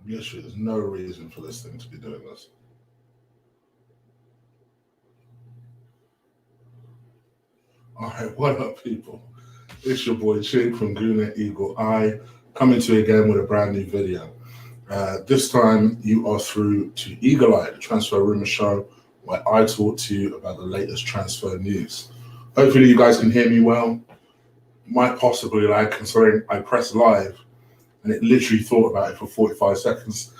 Literally, there's no reason for this thing to be doing this. All right, what up, people? It's your boy Chink from Gooner Eagle Eye, coming to you again with a brand new video. This time, you are through to Eagle Eye, the transfer rumor show, where I talk to you about the latest transfer news. Hopefully, you guys can hear me well. Might possibly lag, considering I pressed live and it literally thought about it for 45 seconds.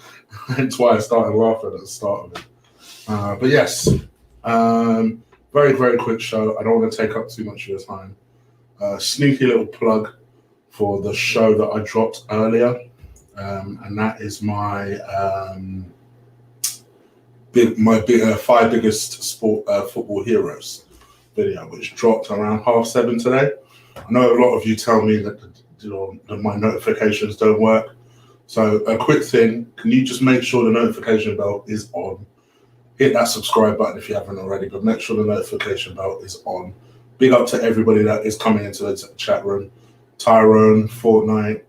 That's why I started laughing at the start of it. But yes, very, very quick show. I don't want to take up too much of your time. Sneaky little plug for the show that I dropped earlier, and that is my five biggest football heroes video, which dropped around 7:30 today. I know a lot of you tell me that that my notifications don't work. So a quick thing, can you just make sure the notification bell is on? Hit that subscribe button if you haven't already, but make sure the notification bell is on. Big up to everybody that is coming into the chat room. Tyrone, Fortnite,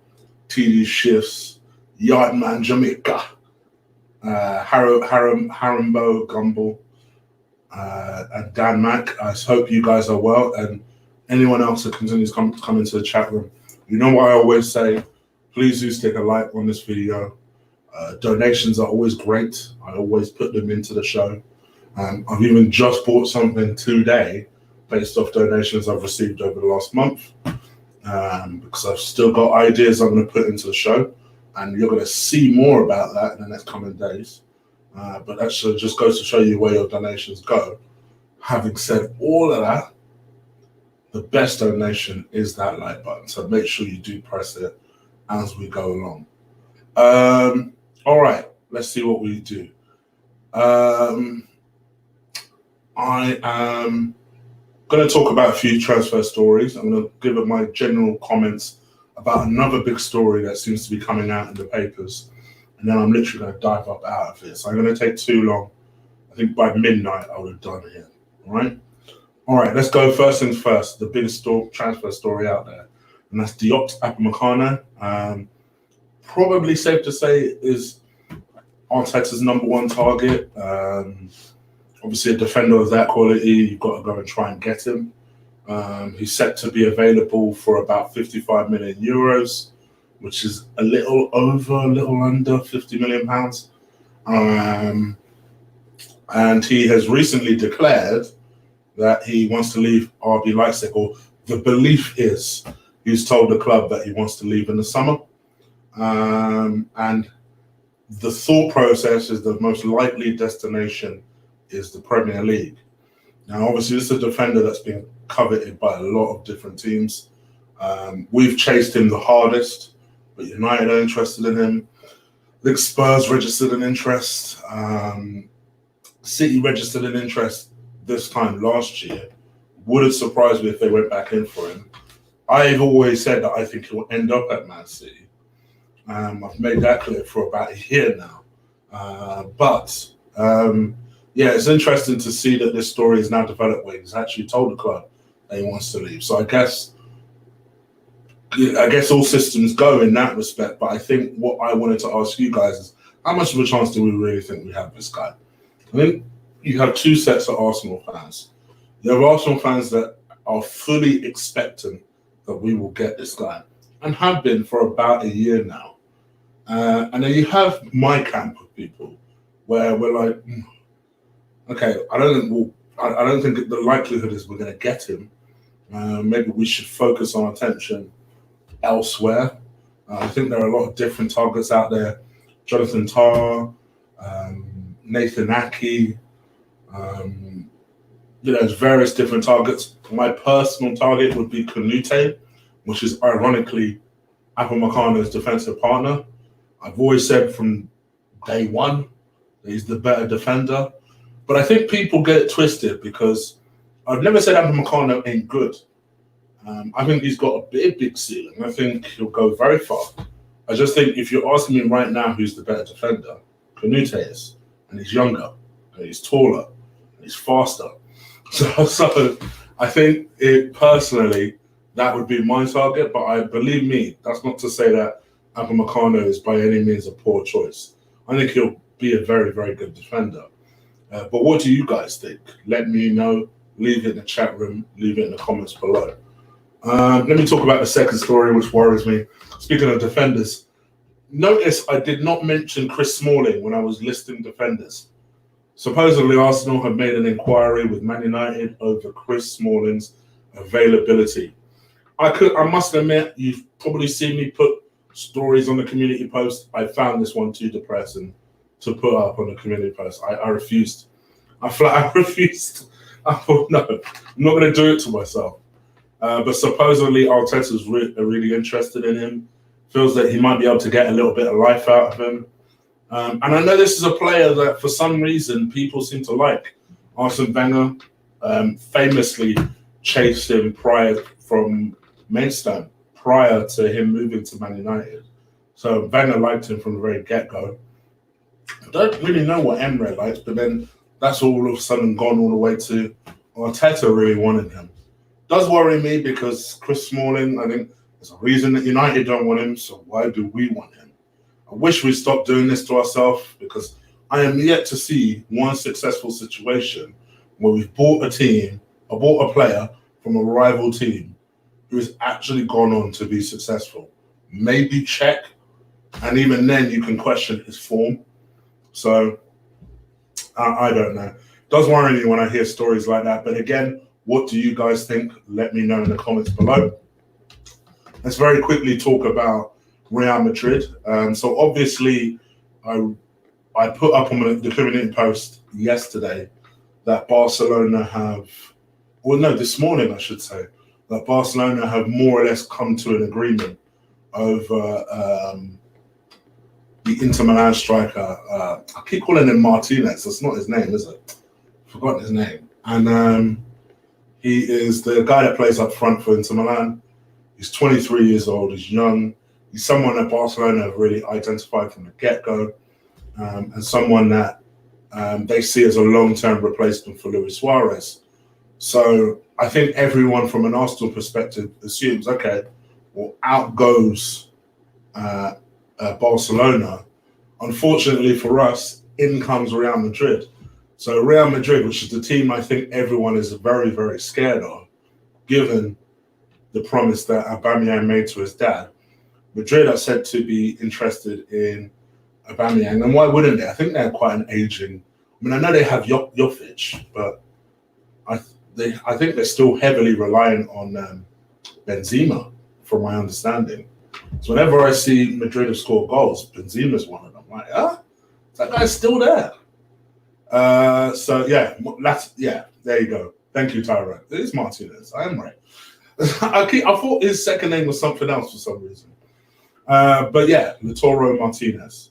TD Shifts, Yardman Jamaica, Harambo Gumble, and Dan Mack. I hope you guys are well, and anyone else that continues to come into the chat room. You know what I always say, please do stick a like on this video. Donations are always great. I always put them into the show. I've even just bought something today based off donations I've received over the last month, because I've still got ideas I'm going to put into the show, and you're going to see more about that in the next coming days. But that just goes to show you where your donations go. Having said all of that, the best donation is that like button. So make sure you do press it as we go along. All right, let's see what we do. I am going to talk about a few transfer stories. I'm going to give it my general comments about another big story that seems to be coming out in the papers. And then I'm literally going to dive up out of it. So I'm going to take too long. I think by midnight I would have done it. All right. All right, let's go first things first. The biggest transfer story out there, and that's Dayot Upamecano. Probably safe to say is Arteta's number one target. Obviously, a defender of that quality, you've got to go and try and get him. He's set to be available for about 55 million euros, which is a little under 50 million pounds. And he has recently declared that he wants to leave RB Leipzig, or the belief is he's told the club that he wants to leave in the summer. And the thought process is the most likely destination is the Premier League. Now, obviously, this is a defender that's been coveted by a lot of different teams. We've chased him the hardest, but United are interested in him. I think Spurs registered an interest. City registered an interest this time last year. Wouldn't surprise me if they went back in for him. I've always said that I think he'll end up at Man City. I've made that clear for about a year now. Yeah, it's interesting to see that this story is now developed where he's actually told the club that he wants to leave. So I guess all systems go in that respect. But I think what I wanted to ask you guys is, how much of a chance do we really think we have this guy? I think you have two sets of Arsenal fans. You have Arsenal fans that are fully expectant that we will get this guy, and have been for about a year now. And then you have my camp of people where we're like, okay, I don't think the likelihood is we're going to get him. Maybe we should focus our attention elsewhere. I think there are a lot of different targets out there. Jonathan Tah, Nathan Ake, there's various different targets. My personal target would be Canute, which is ironically Upamecano's defensive partner. I've always said from day one that he's the better defender. But I think people get it twisted because I've never said Upamecano ain't good. I think he's got a big ceiling. I think he'll go very far. I just think if you're asking me right now who's the better defender, Canute is. And he's younger, and he's taller, and he's faster. So I think personally, that would be my target. But believe me, that's not to say that Upamecano is by any means a poor choice. I think he'll be a very, very good defender. But what do you guys think? Let me know. Leave it in the chat room. Leave it in the comments below. Let me talk about the second story, which worries me. Speaking of defenders, notice I did not mention Chris Smalling when I was listing defenders. Supposedly, Arsenal have made an inquiry with Man United over Chris Smalling's availability. I must admit, you've probably seen me put stories on the community post. I found this one too depressing to put up on the community post. I refused. I flat out refused. I thought, no, I'm not going to do it to myself. But supposedly Arteta's really interested in him, feels that he might be able to get a little bit of life out of him. And I know this is a player that for some reason people seem to like. Arsene Wenger famously chased him from Maidstone prior to him moving to Man United. So Wenger liked him from the very get-go. I don't really know what Emre likes, but then that's all of a sudden gone all the way to Arteta really wanted him. Does worry me because Chris Smalling, I think there's a reason that United don't want him, so why do we want him? I wish we stopped doing this to ourselves because I am yet to see one successful situation where we've bought a player from a rival team who has actually gone on to be successful. Maybe Czech, and even then you can question his form. So I don't know. It does worry me when I hear stories like that. But again, what do you guys think? Let me know in the comments below. Let's very quickly talk about Real Madrid. So obviously, I put up on the community post yesterday that Barcelona have, well, no, this morning I should say, that Barcelona have more or less come to an agreement over the Inter Milan striker. I keep calling him Martinez. That's not his name, is it? I've forgotten his name. And he is the guy that plays up front for Inter Milan. He's 23 years old. He's young. He's someone that Barcelona have really identified from the get-go, and someone that they see as a long-term replacement for Luis Suarez. So I think everyone from an Arsenal perspective assumes, okay, well, out goes Barcelona. Unfortunately for us, in comes Real Madrid. So Real Madrid, which is the team I think everyone is very, very scared of, given the promise that Aubameyang made to his dad. Madrid are said to be interested in Aubameyang, and why wouldn't they? I think they're quite an aging. I mean, I know they have Jovic, but I think they're still heavily reliant on Benzema, from my understanding. So whenever I see Madrid have scored goals, Benzema's one of them. I'm like, that guy's still there. So yeah, there you go. Thank you, Tyrone. It is Martinez. I am right. I thought his second name was something else for some reason. But yeah, Lautaro Martinez.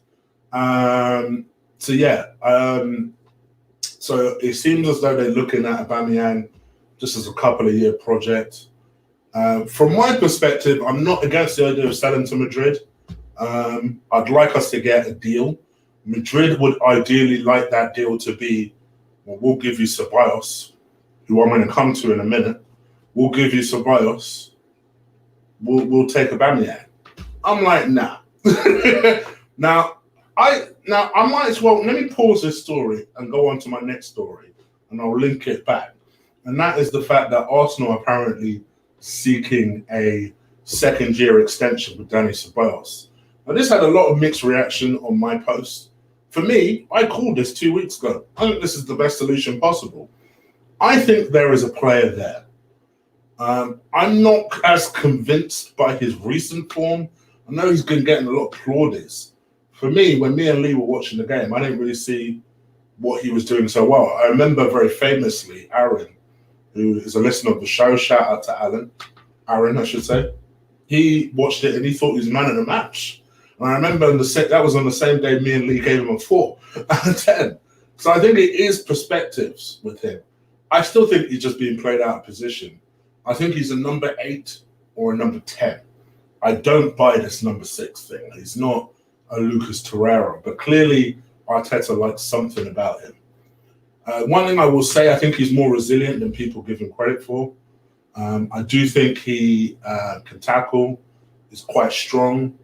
So it seems as though they're looking at Aubameyang just as a couple of year project. From my perspective, I'm not against the idea of selling to Madrid. I'd like us to get a deal. Madrid would ideally like that deal to be, well, we'll give you Ceballos, who I'm going to come to in a minute. We'll give you Ceballos. We'll take Aubameyang. I'm like, nah. Now I might as well, let me pause this story and go on to my next story, and I'll link it back. And that is the fact that Arsenal are apparently seeking a second-year extension with Dani Ceballos. Now, this had a lot of mixed reaction on my post. For me, I called this 2 weeks ago. I think this is the best solution possible. I think there is a player there. I'm not as convinced by his recent form. I know he's been getting a lot of plaudits. For me, when me and Lee were watching the game, I didn't really see what he was doing so well. I remember very famously Aaron, who is a listener of the show, shout out to Aaron, I should say. He watched it and he thought he was man of the match. And I remember that was on the same day me and Lee gave him a 4 out of 10. So I think it is perspectives with him. I still think he's just being played out of position. I think he's a number 8 or a number 10. I don't buy this number 6 thing. He's not a Lucas Torreira, but clearly Arteta likes something about him. One thing I will say, I think he's more resilient than people give him credit for. I do think he can tackle, is quite strong.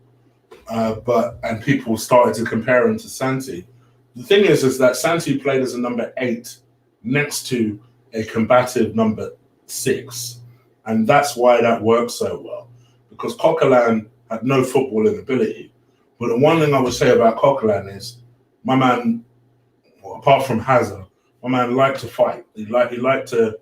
and people started to compare him to Santi. The thing is that Santi played as a number 8 next to a combative number 6, and that's why that worked so well. Because Coquelin had no footballing ability, but the one thing I would say about Coquelin is, my man, well, apart from Hazard, my man liked to fight. He liked to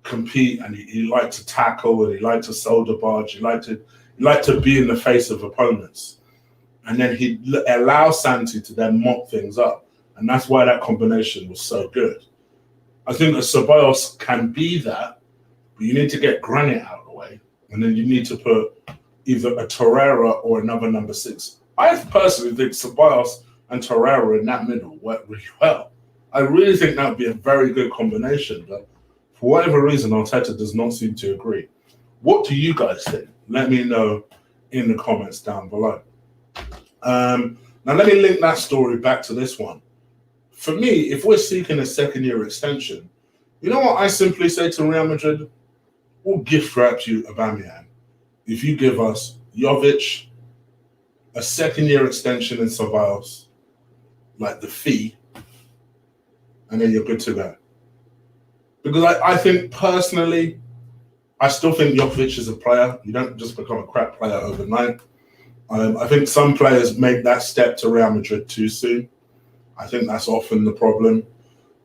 compete, and he liked to tackle, and he liked to shoulder barge. He liked to be in the face of opponents, and then he'd allow Santi to then mop things up, and that's why that combination was so good. I think that Ceballos can be that, but you need to get Granit out of the way, and then you need to put either a Torreira or another number 6. I personally think Ceballos and Torreira in that middle work really well. I really think that would be a very good combination, but for whatever reason, Arteta does not seem to agree. What do you guys think? Let me know in the comments down below. Now, let me link that story back to this one. For me, if we're seeking a second-year extension, you know what I simply say to Real Madrid? We'll gift wrap you Aubameyang if you give us Jovic, a second-year extension in Ceballos, like the fee, and then you're good to go. Because I think, personally, I still think Jovic is a player. You don't just become a crap player overnight. I think some players make that step to Real Madrid too soon. I think that's often the problem.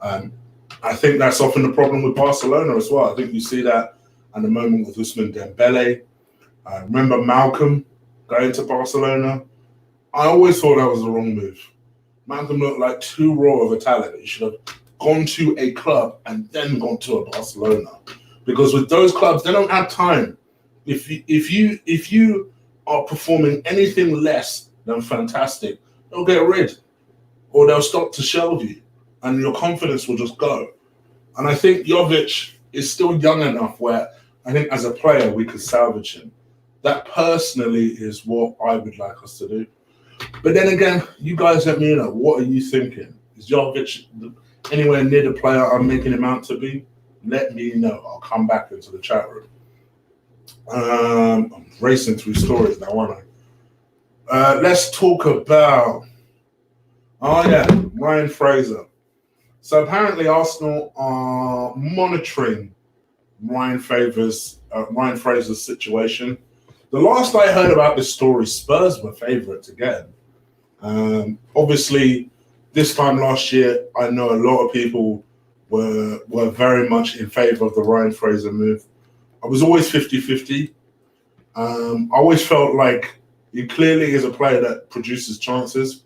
I think that's often the problem with Barcelona as well. I think you see that at the moment with Ousmane Dembele. Remember Malcolm going to Barcelona? I always thought that was the wrong move. Malcolm looked like too raw of a talent. He should have gone to a club and then gone to a Barcelona. Because with those clubs, they don't have time. If you are performing anything less than fantastic, they'll get rid, or they'll stop to shelve you, and your confidence will just go. And I think Jovic is still young enough where I think as a player we could salvage him. That personally is what I would like us to do. But then again, you guys let me know. What are you thinking? Is Jovic anywhere near the player I'm making him out to be? Let me know. I'll come back into the chat room. I'm racing through stories now, aren't I? Let's talk about, Ryan Fraser. So apparently Arsenal are monitoring Ryan Fraser's situation. The last I heard about this story, Spurs were favourites again. Obviously, this time last year, I know a lot of people were very much in favour of the Ryan Fraser move. I was always 50-50. I always felt like he clearly is a player that produces chances.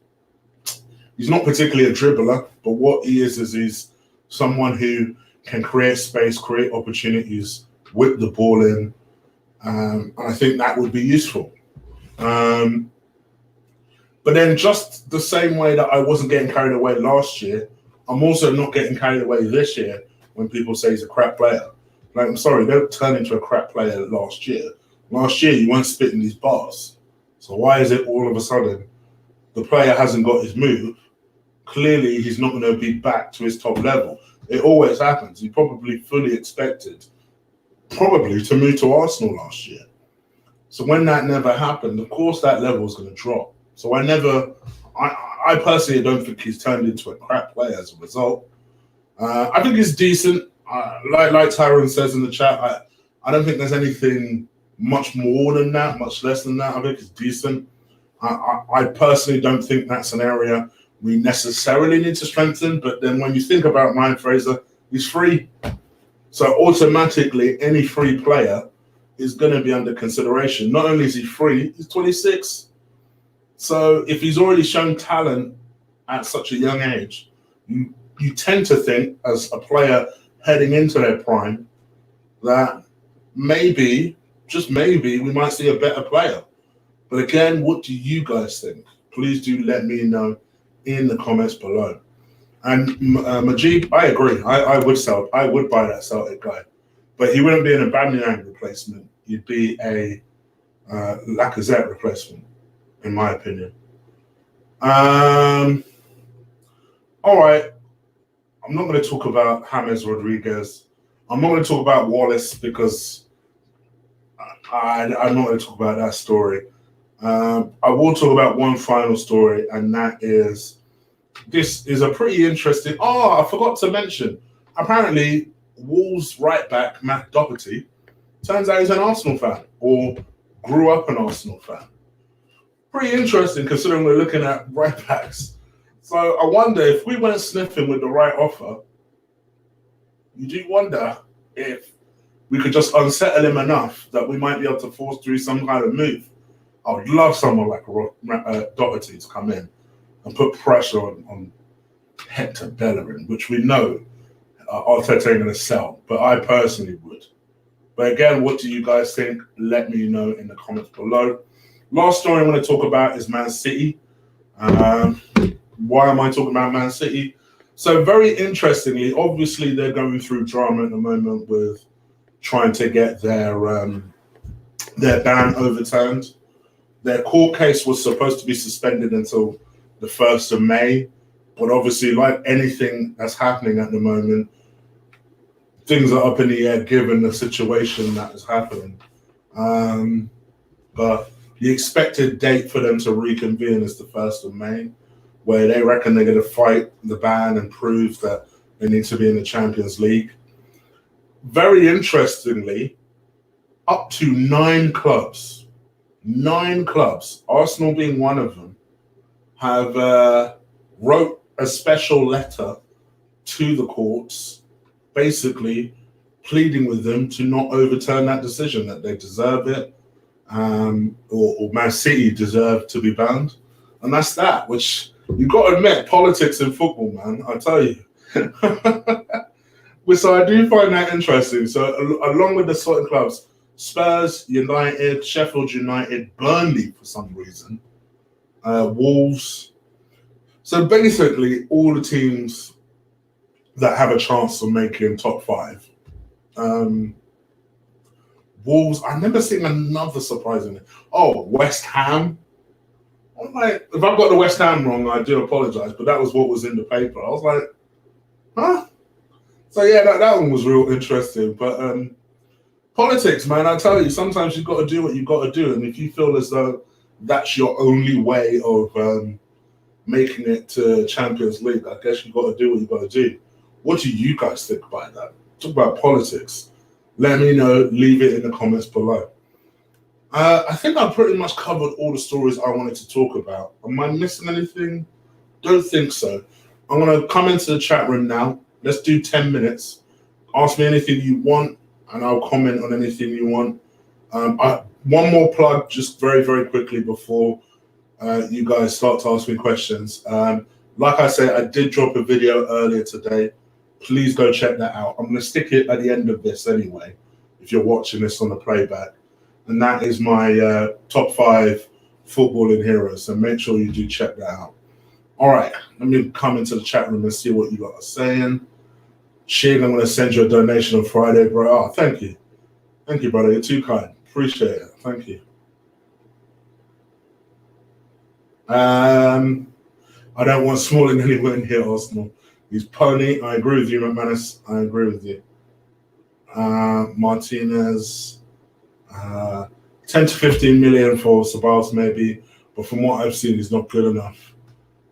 He's not particularly a dribbler, but what he is he's someone who can create space, create opportunities, whip the ball in. And I think that would be useful. But then just the same way that I wasn't getting carried away last year, I'm also not getting carried away this year when people say he's a crap player. Like, I'm sorry, don't turn into a crap player last year. Last year, you weren't spitting these bars. So why is it all of a sudden the player hasn't got his move? Clearly, he's not going to be back to his top level. It always happens. He probably fully expected to move to Arsenal last year. So when that never happened, of course that level is going to drop. So I personally don't think he's turned into a crap player as a result. I think he's decent. Like Tyrone says in the chat, I don't think there's anything much more than that, much less than that. I think it's decent. I personally don't think that's an area we necessarily need to strengthen. But then when you think about Ryan Fraser, he's free. So automatically, any free player is going to be under consideration. Not only is he free, he's 26. So if he's already shown talent at such a young age, you tend to think as a player heading into their prime that maybe, just maybe, we might see a better player. But again, what do you guys think? Please do let me know in the comments below. And Majid, I agree. I would buy that Celtic guy. But he wouldn't be an Aubameyang replacement. He'd be a Lacazette replacement, in my opinion. All right. I'm not going to talk about James Rodriguez. I'm not going to talk about Wallace because I'm not going to talk about that story. I will talk about one final story, and that is this is a pretty interesting. Oh, I forgot to mention. Apparently, Wolves right back Matt Doherty turns out he's an Arsenal fan or grew up an Arsenal fan. Pretty interesting considering we're looking at right backs. So I wonder if we went sniffing with the right offer, you do wonder if we could just unsettle him enough that we might be able to force through some kind of move. I would love someone like Doherty to come in and put pressure on Hector Bellerin, which we know Arteta ain't going to sell, but I personally would. But again, what do you guys think? Let me know in the comments below. Last story I want to talk about is Man City. Why am I talking about Man City? So very interestingly, obviously they're going through drama at the moment with trying to get their ban overturned. Their court case was supposed to be suspended until the 1st of May. But obviously, like anything that's happening at the moment, things are up in the air given the situation that is happening. But the expected date for them to reconvene is the 1st of May, where they reckon they're going to fight the ban and prove that they need to be in the Champions League. Very interestingly, up to 9 clubs, Arsenal being one of them, have wrote a special letter to the courts, basically pleading with them to not overturn that decision, that they deserve it, or Man City deserve to be banned. And that's that, which you've got to admit, politics in football, man, I tell you. So I do find that interesting. So along with the certain clubs, Spurs, United, Sheffield United, Burnley for some reason, Wolves. So basically all the teams that have a chance of making top 5. Wolves, I remember seeing another surprising. Oh, West Ham. I'm like, if I've got the West Ham wrong, I do apologize, but that was what was in the paper. I was like, huh? So yeah, that one was real interesting. But politics, man, I tell you, sometimes you've got to do what you've got to do. And if you feel as though that's your only way of making it to Champions League, I guess you've got to do what you've got to do. What do you guys think about that? Talk about politics. Let me know. Leave it in the comments below. I think I've pretty much covered all the stories I wanted to talk about. Am I missing anything? Don't think so. I'm going to come into the chat room now. Let's do 10 minutes. Ask me anything you want, and I'll comment on anything you want. One more plug, just very, very quickly before you guys start to ask me questions. Like I said, I did drop a video earlier today. Please go check that out. I'm going to stick it at the end of this anyway, if you're watching this on the playback. And that is my top 5 footballing heroes. So make sure you do check that out. All right, let me come into the chat room and see what you lot are saying. Shane, I'm going to send you a donation on Friday, bro. Oh, thank you. Thank you, brother. You're too kind. Appreciate it. Thank you. I don't want Smalling anywhere in here, Arsenal. He's pony. I agree with you, McManus. I agree with you. Martinez. 10 to 15 million for Sabas maybe, but from what I've seen, he's not good enough.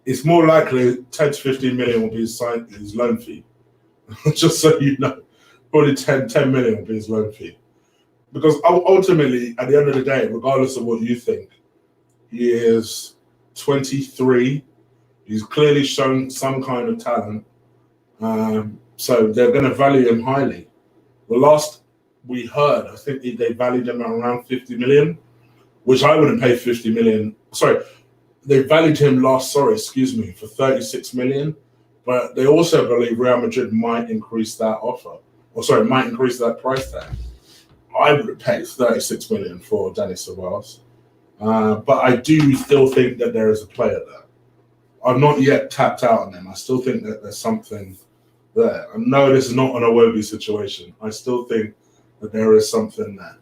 It's more likely 10 to 15 million will be his loan fee. Just so you know, probably 10 million will be his loan fee. Because ultimately, at the end of the day, regardless of what you think, he is 23. He's clearly shown some kind of talent. So they're going to value him highly. The last we heard, I think they valued him at around 50 million, which I wouldn't pay 50 million. Sorry, they valued him for 36 million. But they also believe Real Madrid might increase that might increase that price tag. I would pay 36 million for Dani Ceballos. But I do still think that there is a player there. I've not yet tapped out on them. I still think that there's something there. I know this is not an Iwobi situation. I still think that there is something there.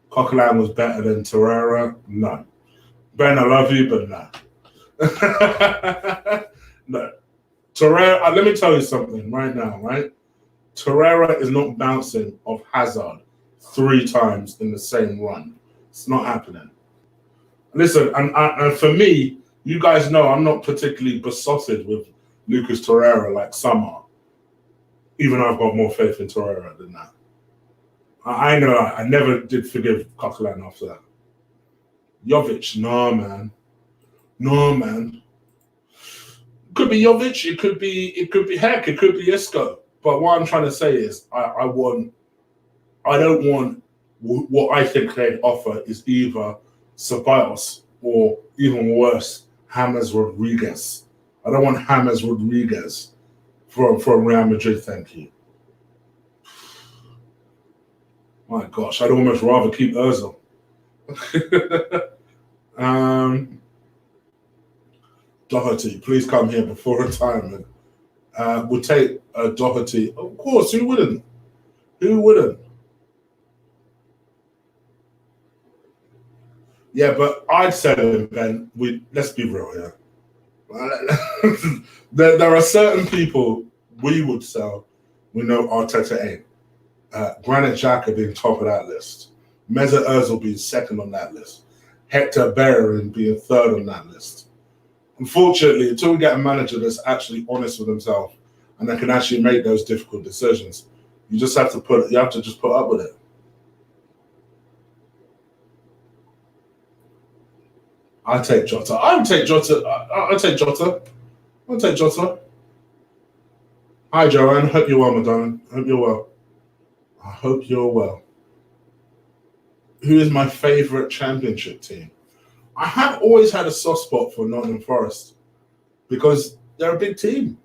Coquelin was better than Torreira? No. Ben, I love you, but no. No. Torreira, let me tell you something right now, right? Torreira is not bouncing off Hazard 3 times in the same run. It's not happening. Listen, and for me, you guys know I'm not particularly besotted with Lucas Torreira like some are. Even though I've got more faith in Torreira than that. I know I never did forgive Coquelin after that. Jovic, nah, man. No, man. Could be Jovic, it could be heck, it could be Isco. But what I'm trying to say is I don't want what I think they'd offer is either Ceballos or even worse, James Rodriguez. I don't want James Rodriguez from Real Madrid, thank you. My gosh, I'd almost rather keep Ozil. Doherty, please come here before retirement. We'll take Doherty. Of course, who wouldn't? Who wouldn't? Yeah, but I'd sell him, Ben. Let's be real here. There are certain people we would sell. We know Arteta ain't. Granit Xhaka being top of that list. Mesut Ozil being second on that list. Hector Bellerin being third on that list. Unfortunately, until we get a manager that's actually honest with himself and that can actually make those difficult decisions, you have to just put up with it. I'll take Jota. I'll take Jota. Hi, Joanne. Hope you're well, my darling. Hope you're well. I hope you're well. Who is my favourite championship team? I have always had a soft spot for Nottingham Forest because they're a big team.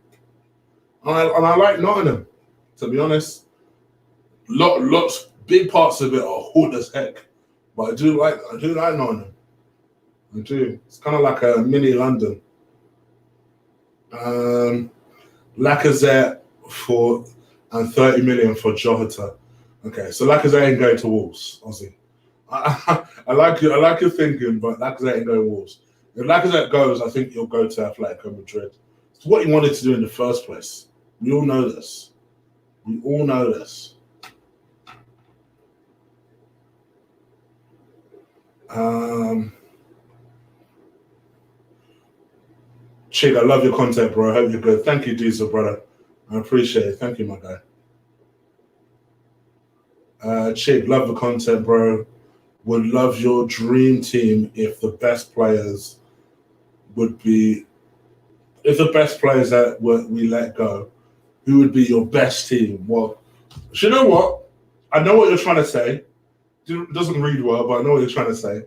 And I like Nottingham, to be honest. Lots, big parts of it are hood as heck. But I do like Nottingham. I do. It's kind of like a mini London. Lacazette and 30 million for Jota. Okay, so Lacazette ain't going to Wolves, Ozzy. I like your thinking, but Lacazette ain't going Wolves. If Lacazette goes, I think he'll go to Atletico Madrid. It's what he wanted to do in the first place. We all know this. Chig, I love your content, bro. I hope you're good. Thank you, Diesel, brother. I appreciate it. Thank you, my guy. Chig, love the content, bro. Would love your dream team if the best players that we let go, who would be your best team? Well, you know what? I know what you're trying to say. It doesn't read well, but I know what you're trying to say.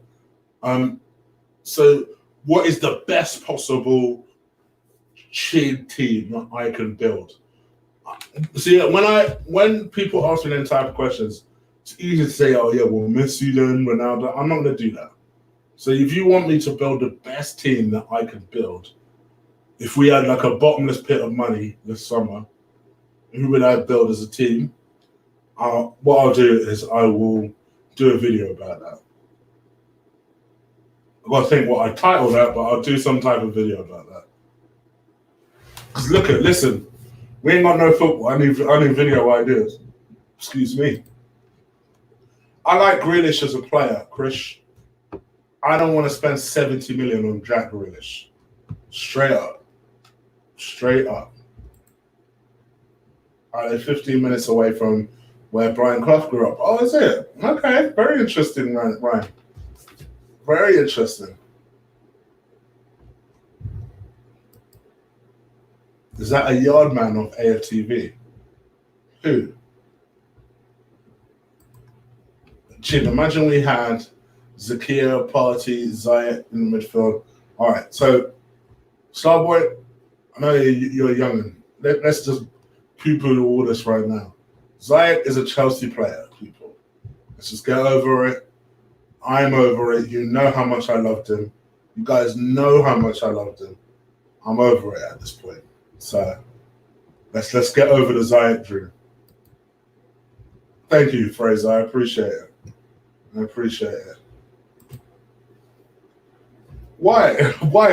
So what is the best possible team that I can build? See, when people ask me them type of questions, it's easy to say, oh yeah, well, Messi then, Ronaldo. I'm not going to do that. So if you want me to build the best team that I can build, if we had like a bottomless pit of money this summer, who would I build as a team? What I'll do is I will do a video about that. I've got to think what I title that, but I'll do some type of video about that. Because listen, we ain't got no football. I need video ideas. Excuse me. I like Grealish as a player, Chris. I don't want to spend 70 million on Jack Grealish. Straight up. They're 15 minutes away from where Brian Clough grew up. Oh, is it? Okay, very interesting, Ryan. Very interesting. Is that a yard man of AFTV? Who? Jim, imagine we had Zakia, Partey, Zayat in the midfield. All right, so Starboy, I know you're a young'un. Let's just poo-poo all this right now. Zayat is a Chelsea player, people. Let's just get over it. I'm over it. You know how much I loved him. You guys know how much I loved him. I'm over it at this point. So let's get over the Zayat dream. Thank you, Fraser. I appreciate it. Why,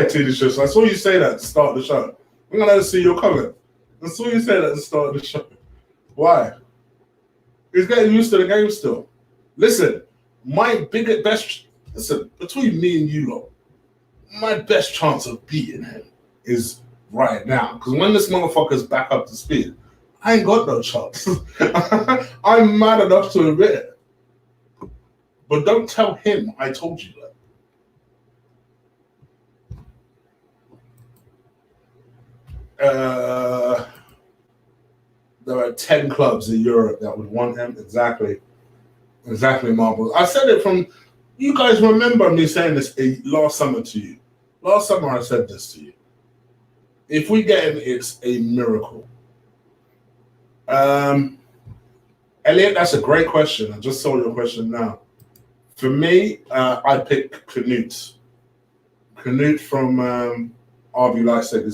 Tina? I saw you say that to start the show. I'm gonna see your comment. I saw you say that to start the show. Why? He's getting used to the game still. Listen, listen, between me and you lot, my best chance of beating him is right now. Because when this motherfucker's back up to speed, I ain't got no chance. I'm mad enough to admit it. But don't tell him I told you that. There are 10 clubs in Europe that would want him. Exactly, Marbles. I said it from, you guys remember me saying this last summer to you. Last summer I said this to you. If we get him, it's a miracle. Elliot, that's a great question. I just saw your question now. For me, I pick Knut. Knut from RB Leipzig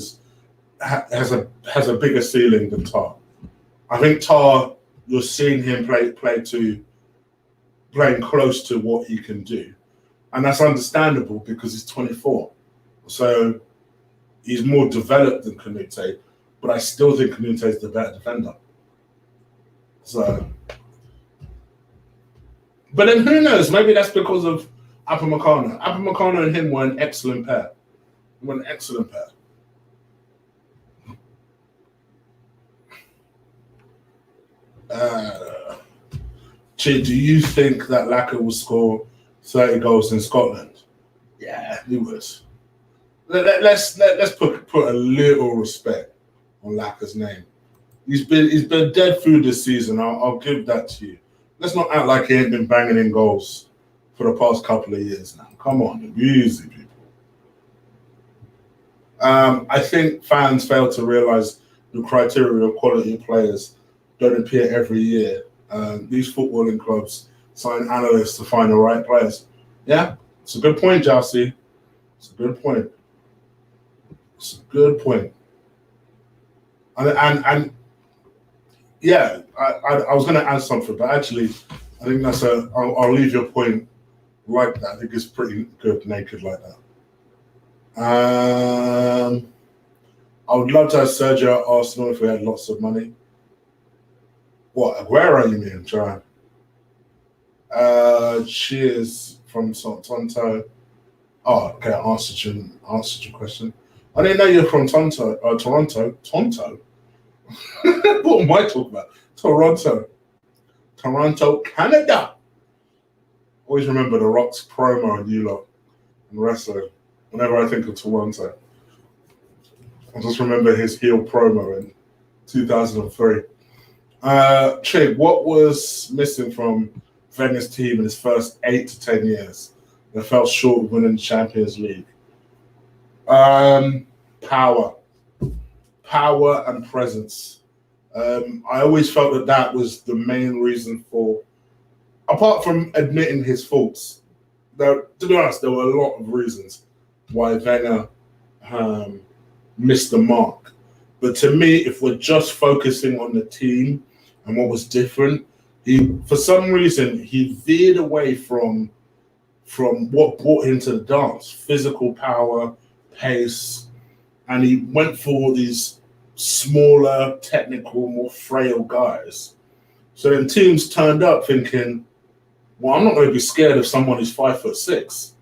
has a bigger ceiling than Tar. I think Tar, you're seeing him playing close to what he can do. And that's understandable because he's 24. So he's more developed than Canute, but I still think Canute is the better defender. So, but then who knows? Maybe that's because of Upamecano. Upamecano and him were an excellent pair. Che, do you think that Laka will score 30 goals in Scotland? Yeah, he would. Let's put a little respect on Laka's name. He's been dead through this season. I'll give that to you. Let's not act like he ain't been banging in goals for the past couple of years now. Come on, easy, people. I think fans fail to realise the criteria of quality players don't appear every year. These footballing clubs sign analysts to find the right players. Yeah, it's a good point, Jousey. It's a good point. And yeah, I was going to add something, but actually, I think I'll leave your point like that. I think it's pretty good naked like that. I would love to have Sergio at Arsenal if we had lots of money. What, Aguero, you mean, John? Cheers from Tonto. Oh, okay, answered your question. I didn't know you're from Toronto. Tonto? What am I talking about? Toronto, Canada. Always remember the Rock's promo and you lot and wrestling. Whenever I think of Toronto, I just remember his heel promo in 2003. Chig, what was missing from Wenger's team in his first 8 to 10 years that fell short of winning the Champions League? Power and presence. I always felt that was the main reason for, apart from admitting his faults, to be honest, there were a lot of reasons why Wenger missed the mark. But to me, if we're just focusing on the team and what was different, for some reason he veered away from what brought him to the dance: physical power, pace, and he went for these smaller, technical, more frail guys. So then teams turned up thinking, well, I'm not going to be scared of someone who's 5'6",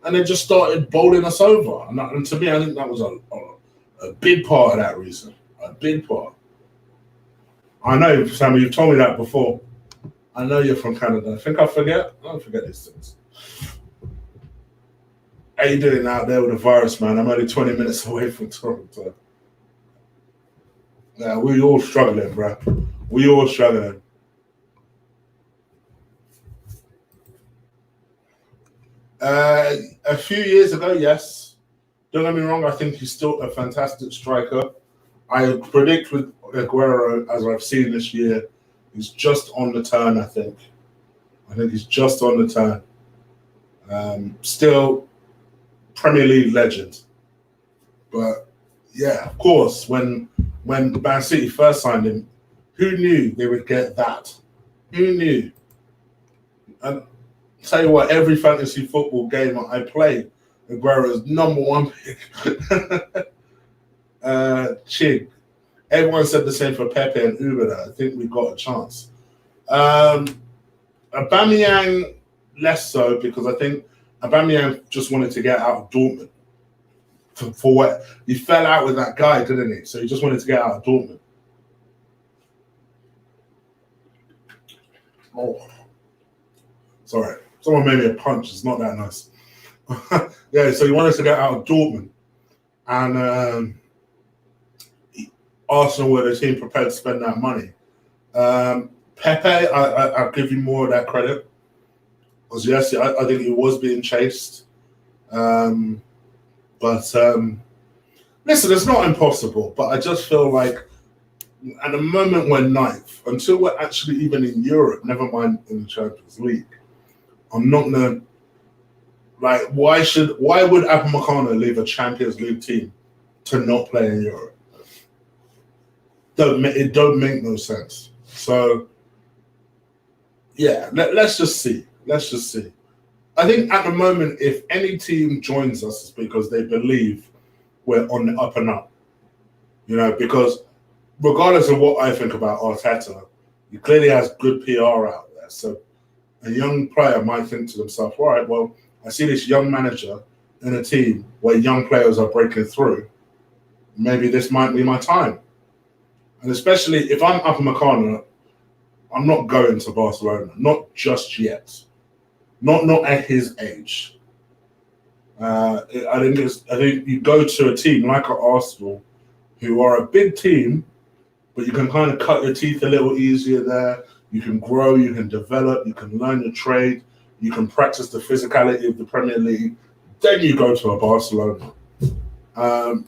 and they just started bowling us over. And to me, I think that was a big part of that reason. A big part. I know, Sammy, you've told me that before. I know you're from Canada. I think I forget. I don't forget these things. How you doing out there with the virus, man? I'm only 20 minutes away from Toronto. Yeah, we all struggling, bro. We all struggling. A few years ago, yes. Don't get me wrong, I think he's still a fantastic striker. I predict with Aguero, as I've seen this year, he's just on the turn, I think. I think he's just on the turn. Still Premier League legend. But yeah, of course, when Man City first signed him, who knew they would get that? Who knew? And tell you what, every fantasy football game I play, Aguero's number one pick. Chig. Everyone said the same for Pepe and Uber. I think we've got a chance. Aubameyang less so, because I think Aubameyang just wanted to get out of Dortmund. For what he fell out with that guy, didn't he? So he just wanted to get out of Dortmund. Oh, sorry, someone made me a punch. It's not that nice. Yeah, so he wanted to get out of Dortmund, and Arsenal were the team prepared to spend that money. Pepe, I'll give you more of that credit, because yes, I think he was being chased. But listen, it's not impossible, but I just feel like at the moment we're ninth, until we're actually even in Europe, never mind in the Champions League, I'm not gonna like why would Upamecano leave a Champions League team to not play in Europe? It don't make no sense. So yeah, let's just see. Let's just see. I think at the moment, if any team joins us, it's because they believe we're on the up and up. Because regardless of what I think about Arteta, he clearly has good PR out there. So a young player might think to themselves, all right, well, I see this young manager in a team where young players are breaking through. Maybe this might be my time. And especially if I'm Upamecano, I'm not going to Barcelona, not just yet. Not at his age. I think you go to a team like Arsenal, who are a big team, but you can kind of cut your teeth a little easier there. You can grow, you can develop, you can learn your trade, you can practice the physicality of the Premier League. Then you go to a Barcelona.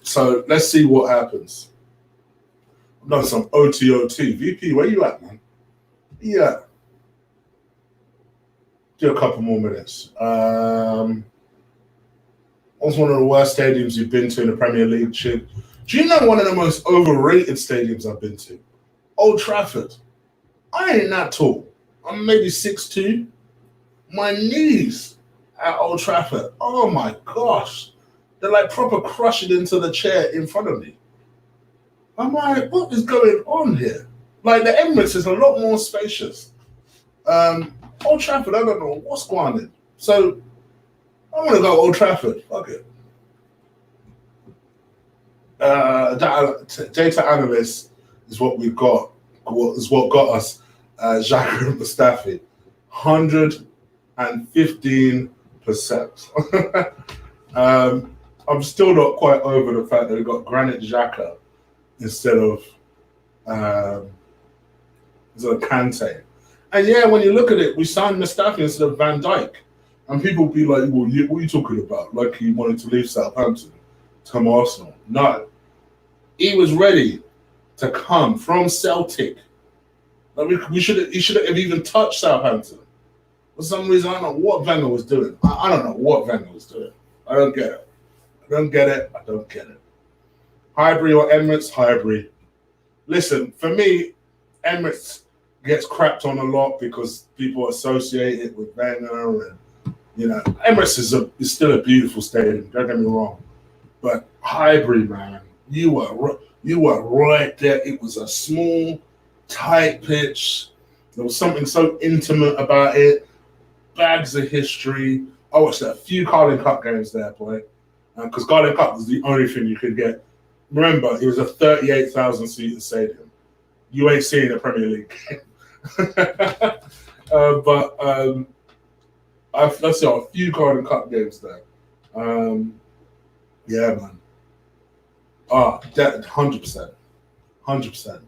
So let's see what happens. I've done some OTOT. VP, where you at, man? Yeah. Do a couple more minutes. What's one of the worst stadiums you've been to in the Premier League? Do you know one of the most overrated stadiums I've been to? Old Trafford. I ain't that tall. I'm maybe 6'2". My knees at Old Trafford, oh my gosh. They're like proper crushing into the chair in front of me. I'm like, what is going on here? Like the Emirates is a lot more spacious. Old Trafford, I don't know what's going on. So I want to go Old Trafford. Fuck it. Data analyst is what we've got. Is what got us Xhaka and Mustafi. 115%. I'm still not quite over the fact that we got Granit Xhaka instead of Kante. And yeah, when you look at it, we signed Mustafi instead of Van Dijk. And people be like, well, what are you talking about? Like he wanted to leave Southampton to come Arsenal. No. He was ready to come from Celtic. Like he shouldn't have even touched Southampton. For some reason, I don't know what Wenger was doing. I don't know what Wenger was doing. I don't get it. I don't get it. Highbury or Emirates? Highbury. Listen, for me, Emirates gets crapped on a lot because people associate it with Wenger, and Emirates is still a beautiful stadium. Don't get me wrong, but Highbury, man, you were right there. It was a small, tight pitch. There was something so intimate about it. Bags of history. I watched a few Carling Cup games there, boy, because Carling Cup was the only thing you could get. Remember, it was a 38,000-seater stadium. You ain't seeing a Premier League game. But I've seen a few Carling Cup games there. Yeah, man. 100%. 100%.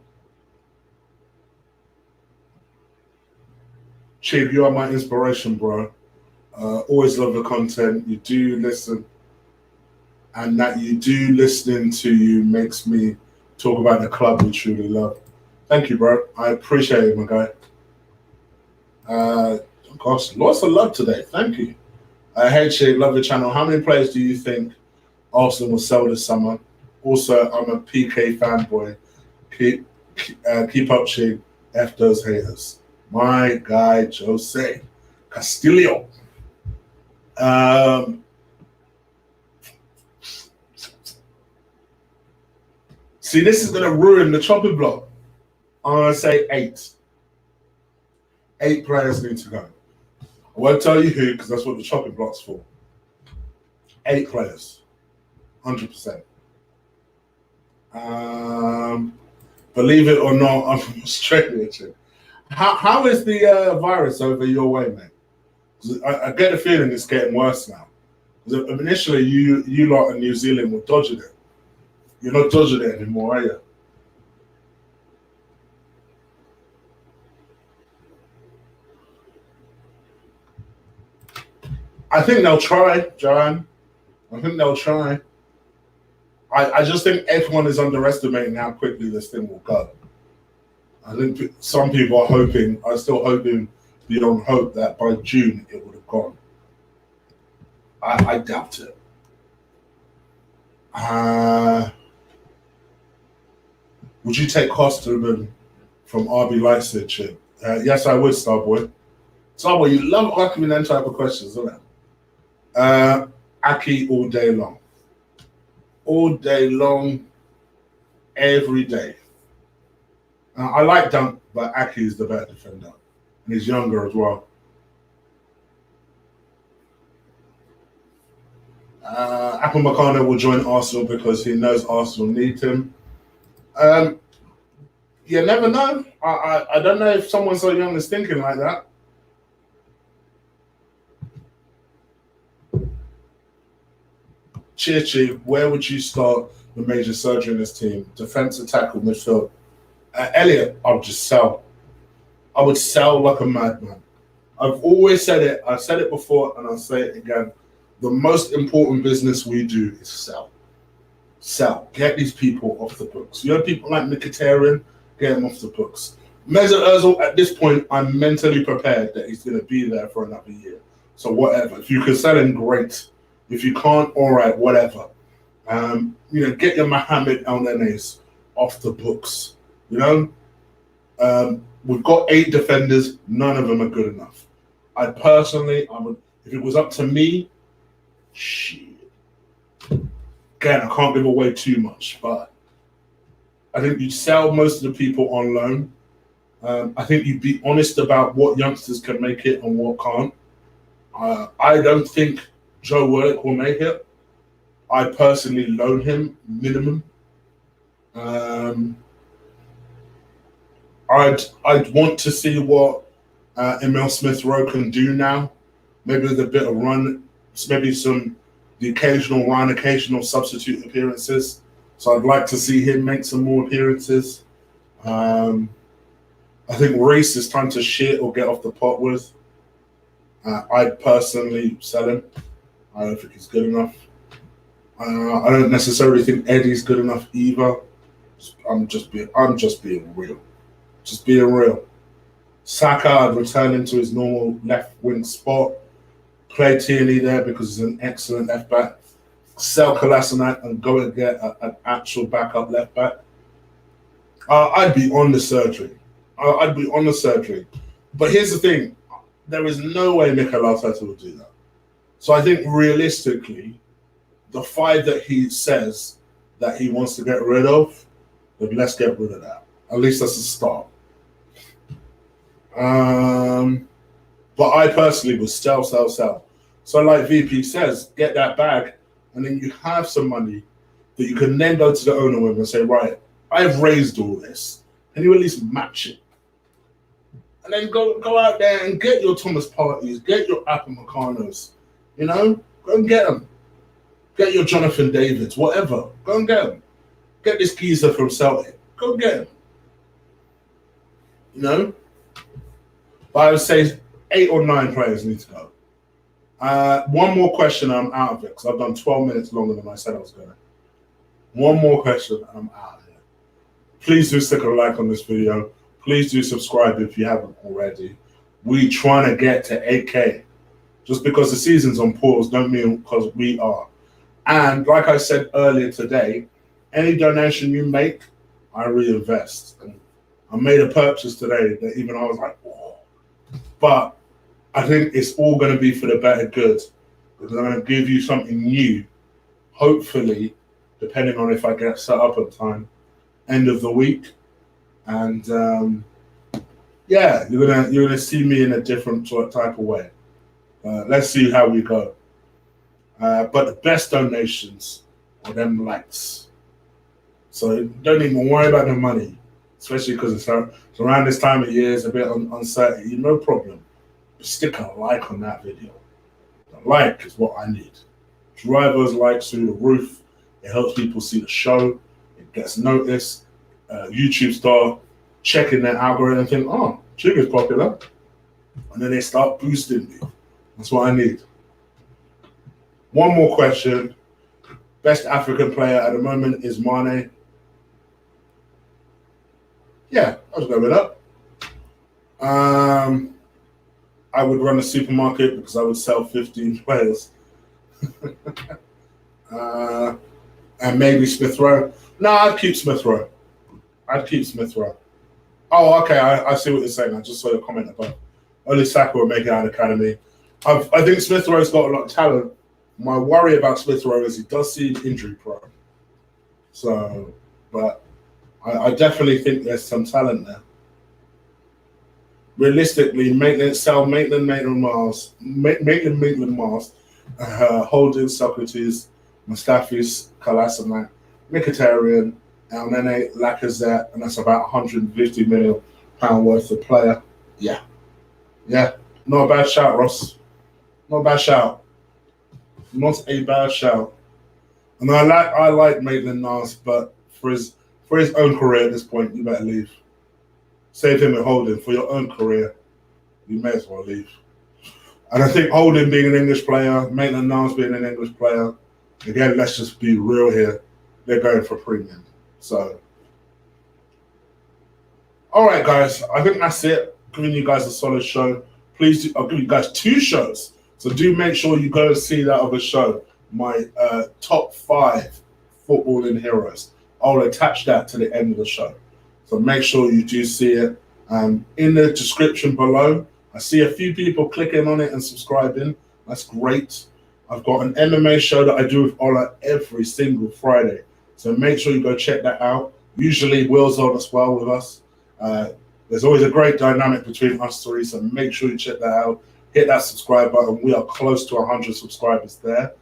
Chief, you are my inspiration, bro. Always love the content. You do listen. And that you do listening to you makes me talk about the club we truly love. Thank you, bro. I appreciate it, my guy. Gosh, lots of love today. Thank you. Hey, Chief, love the channel. How many players do you think Arsenal will sell this summer? Also, I'm a PK fanboy. Keep up, Chief. F those haters. My guy, Jose Castillo. See, this is going to ruin the chopping block. I'm going to say 8. 8 players need to go. I won't tell you who, because that's what the chopping block's for. 8 players, 100%. Believe it or not, I'm from Australia. How is the virus over your way, mate? I get the feeling it's getting worse now. Because initially, you lot in New Zealand were dodging it. You're not dodging it anymore, are you? I think they'll try, Joanne. I think they'll try. I just think everyone is underestimating how quickly this thing will go. I think some people are still hoping beyond hope that by June it would have gone. I doubt it. Would you take Kosterman from RB Leipzig? Yes, I would, Starboy. Starboy, you love asking me them type of questions, don't you? Aki all day long. All day long, every day. I like Dunk, but Aki is the better defender. And he's younger as well. Upamecano will join Arsenal because he knows Arsenal need him. You never know. I don't know if someone so young is thinking like that. Chichi, where would you start the major surgery in this team? Defensive tackle, midfield. Elliot, I would just sell. I would sell like a madman. I've always said it. I've said it before and I'll say it again. The most important business we do is sell. Sell. Get these people off the books. You know, people like Mkhitaryan, get them off the books. Mesut Ozil, at this point, I'm mentally prepared that he's going to be there for another year. So whatever. If you can sell him, great. If you can't, all right, whatever. Get your Mohamed El Nenes off the books. You know, we've got 8 defenders. None of them are good enough. I would, if it was up to me, shit. Again, I can't give away too much, but I think you'd sell most of the people on loan. I think you'd be honest about what youngsters can make it and what can't. I don't think Joe Willock will make it. I personally loan him minimum. I'd want to see what Emil Smith-Rowe can do now. Maybe with a bit of run, maybe the occasional run, occasional substitute appearances. So I'd like to see him make some more appearances. I think Reece is time to shit or get off the pot with. I'd personally sell him. I don't think he's good enough. I don't necessarily think Eddie's good enough either. I'm just being real. Just being real. Xhaka, I'd return him to his normal left wing spot. Play Tierney there because he's an excellent left back. Sell Kolasinac and go and get an actual backup left back. I'd be on the surgery. I'd be on the surgery. But here's the thing. There is no way Mikel Arteta will do that. So I think realistically, the 5 that he says that he wants to get rid of, then let's get rid of that. At least that's a start. But I personally would sell. So like VP says, get that bag, and then you have some money that you can then go to the owner with and say, right, I've raised all this. Can you at least match it? And then go out there and get your Thomas Parties, get your Upamecanos, you know? Go and get them. Get your Jonathan Davids, whatever. Go and get them. Get this geezer from Celtic. Go and get him. You know? But I would say 8 or 9 players need to go. One more question and I'm out of it because I've done 12 minutes longer than I said I was going to. One more question and I'm out of here. Please do stick a like on this video. Please do subscribe if you haven't already. We're trying to get to 8K. Just because the season's on pause don't mean because we are. And like I said earlier today, any donation you make, I reinvest. And I made a purchase today that even I was like, oh. But I think it's all going to be for the better good. Because I'm going to give you something new. Hopefully, depending on if I get set up at time, end of the week. And yeah, you're gonna see me in a different type of way. Let's see how we go. But the best donations are them likes. So don't even worry about the money, especially because it's around this time of year. It's a bit uncertain. No problem. Just stick a like on that video. The like is what I need. Drive those likes through the roof. It helps people see the show. It gets noticed. YouTube start checking their algorithm and think, oh, Jigger's popular. And then they start boosting me. That's what I need. One more question. Best African player at the moment is Mane. Yeah, I'll go with that. I would run a supermarket because I would sell 15 players. And maybe Smith Rowe. No, I'd keep Smith Rowe. Oh, okay. I see what you're saying. I just saw your comment about only Xhaka will make it out of academy. I think Smith Rowe's got a lot of talent. My worry about Smith Rowe is he does seem injury prone. So, but I definitely think there's some talent there. Realistically, Maitland, Mars, Holding, Socrates, Mustafis, Kolasinac, Mkhitaryan, Elneny, Lacazette, and that's about £150 million worth of player. Yeah. Not a bad shout, Ross. Not a bad shout. And I like Maitland-Niles, but for his own career at this point, you better leave. Save him at Holding for your own career. You may as well leave. And I think Holding being an English player, Maitland-Niles being an English player, again, let's just be real here. They're going for premium. So, all right, guys. I think that's it. Giving you guys a solid show. Please, I'll give you guys 2 shows. So do make sure you go and see that other show, my top 5 footballing heroes. I'll attach that to the end of the show. So make sure you do see it. In the description below, I see a few people clicking on it and subscribing. That's great. I've got an MMA show that I do with Ola every single Friday. So make sure you go check that out. Usually Will's on as well with us. There's always a great dynamic between us 3, so make sure you check that out. Hit that subscribe button. We are close to 100 subscribers there.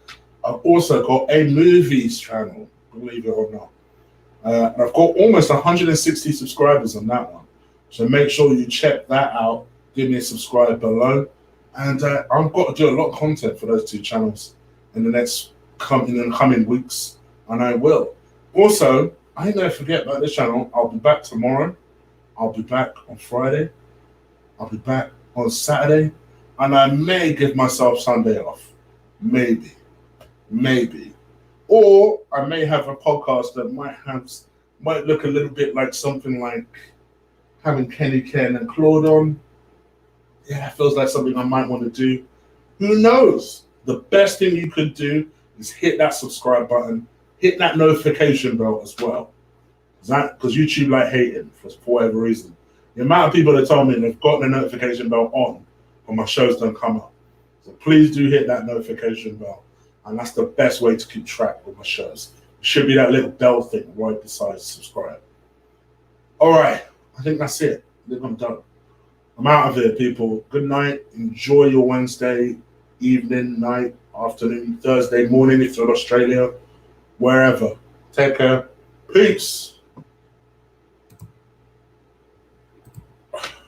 I've also got a movies channel, believe it or not. And I've got almost 160 subscribers on that one. So make sure you check that out. Give me a subscribe below. And I've got to do a lot of content for those 2 channels in the coming weeks. And I will. Also, I ain't going to forget about this channel. I'll be back tomorrow. I'll be back on Friday. I'll be back on Saturday. And I may give myself Sunday off. Maybe. Or I may have a podcast that might look a little bit like something like having Kenny Ken and Claude on. Yeah, it feels like something I might want to do. Who knows? The best thing you could do is hit that subscribe button, hit that notification bell as well. Because YouTube like hating for whatever reason. The amount of people that told me they've got the notification bell on, but my shows don't come up. So please do hit that notification bell. And that's the best way to keep track of my shows. It should be that little bell thing right beside subscribe. All right. I think that's it. I think I'm done. I'm out of here, people. Good night. Enjoy your Wednesday evening, night, afternoon, Thursday morning if you're in Australia, wherever. Take care. Peace.